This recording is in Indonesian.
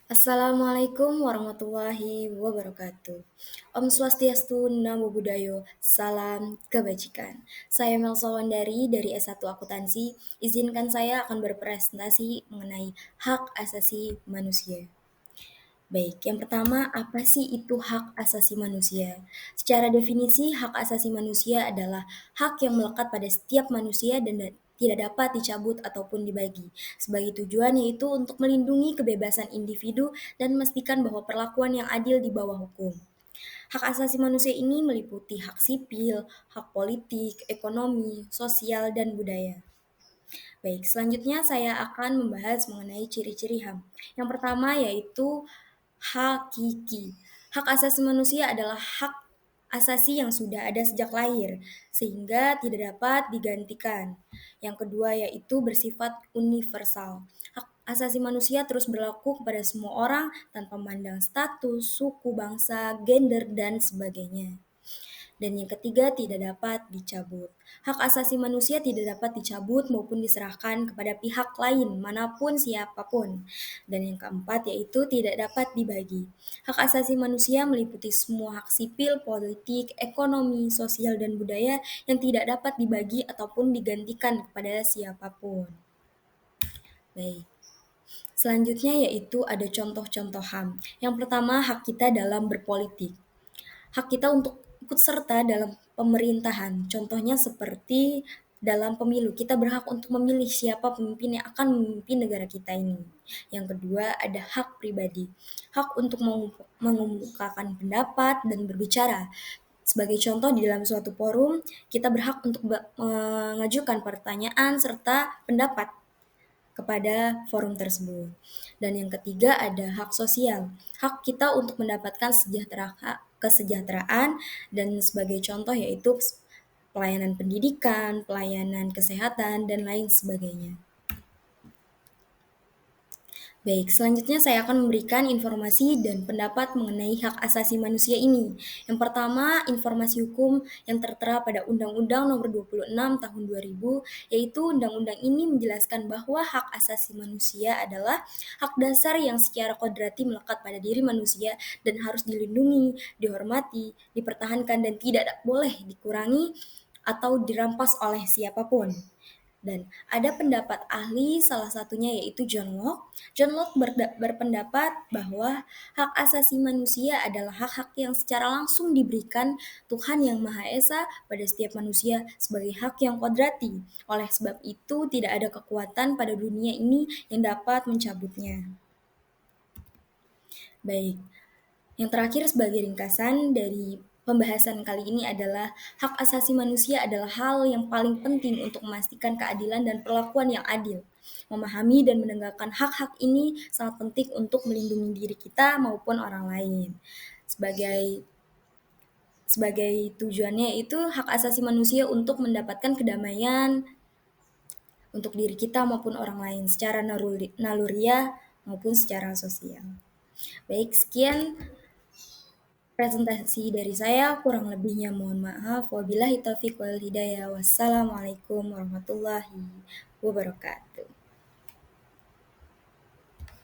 Assalamualaikum warahmatullahi wabarakatuh. Om Swastiastu, Namo Buddhayo, Salam Kebajikan. Saya Melsa Wandari dari S1 Akuntansi. Izinkan saya akan berpresentasi mengenai hak asasi manusia. Baik, yang pertama, apa sih itu hak asasi manusia? Secara definisi, hak asasi manusia adalah hak yang melekat pada setiap manusia dan tidak dapat dicabut ataupun dibagi. Sebagai tujuan yaitu untuk melindungi kebebasan individu dan memastikan bahwa perlakuan yang adil di bawah hukum. Hak asasi manusia ini meliputi hak sipil, hak politik, ekonomi, sosial, dan budaya. Baik, selanjutnya saya akan membahas mengenai ciri-ciri HAM. Yang pertama yaitu hakiki. Hak asasi manusia adalah hak asasi yang sudah ada sejak lahir, sehingga tidak dapat digantikan. Yang kedua yaitu bersifat universal. Hak asasi manusia terus berlaku kepada semua orang tanpa memandang status, suku, bangsa, gender, dan sebagainya. Dan yang ketiga, tidak dapat dicabut. Hak asasi manusia tidak dapat dicabut maupun diserahkan kepada pihak lain, manapun siapapun. Dan yang keempat, yaitu tidak dapat dibagi. Hak asasi manusia meliputi semua hak sipil, politik, ekonomi, sosial, dan budaya yang tidak dapat dibagi ataupun digantikan kepada siapapun. Baik. Selanjutnya yaitu ada contoh-contoh HAM. Yang pertama, hak kita dalam berpolitik. Hak kita untuk ikut serta dalam pemerintahan. Contohnya seperti dalam pemilu, kita berhak untuk memilih siapa pemimpin yang akan memimpin negara kita ini. Yang kedua, ada hak pribadi. Hak untuk mengemukakan pendapat dan berbicara. Sebagai contoh, di dalam suatu forum, kita berhak untuk mengajukan pertanyaan serta pendapat kepada forum tersebut. Dan yang ketiga ada hak sosial. Hak kita untuk mendapatkan kesejahteraan dan sebagai contoh yaitu pelayanan pendidikan, pelayanan kesehatan, dan lain sebagainya. Baik, selanjutnya saya akan memberikan informasi dan pendapat mengenai hak asasi manusia ini. Yang pertama, informasi hukum yang tertera pada Undang-Undang Nomor 26 Tahun 2000, yaitu undang-undang ini menjelaskan bahwa hak asasi manusia adalah hak dasar yang secara kodrati melekat pada diri manusia dan harus dilindungi, dihormati, dipertahankan, dan tidak boleh dikurangi atau dirampas oleh siapapun. Dan ada pendapat ahli, salah satunya yaitu John Locke. John Locke berpendapat bahwa hak asasi manusia adalah hak-hak yang secara langsung diberikan Tuhan Yang Maha Esa pada setiap manusia sebagai hak yang kodrati. Oleh sebab itu, tidak ada kekuatan pada dunia ini yang dapat mencabutnya. Baik, yang terakhir sebagai ringkasan dari pembahasan kali ini adalah hak asasi manusia adalah hal yang paling penting untuk memastikan keadilan dan perlakuan yang adil. Memahami dan menegakkan hak-hak ini sangat penting untuk melindungi diri kita maupun orang lain. Sebagai sebagai tujuannya itu hak asasi manusia untuk mendapatkan kedamaian untuk diri kita maupun orang lain secara naluriah maupun secara sosial. Baik, sekian presentasi dari saya, kurang lebihnya mohon maaf. Wabillahi taufiq wal hidayah. Wassalamualaikum warahmatullahi wabarakatuh.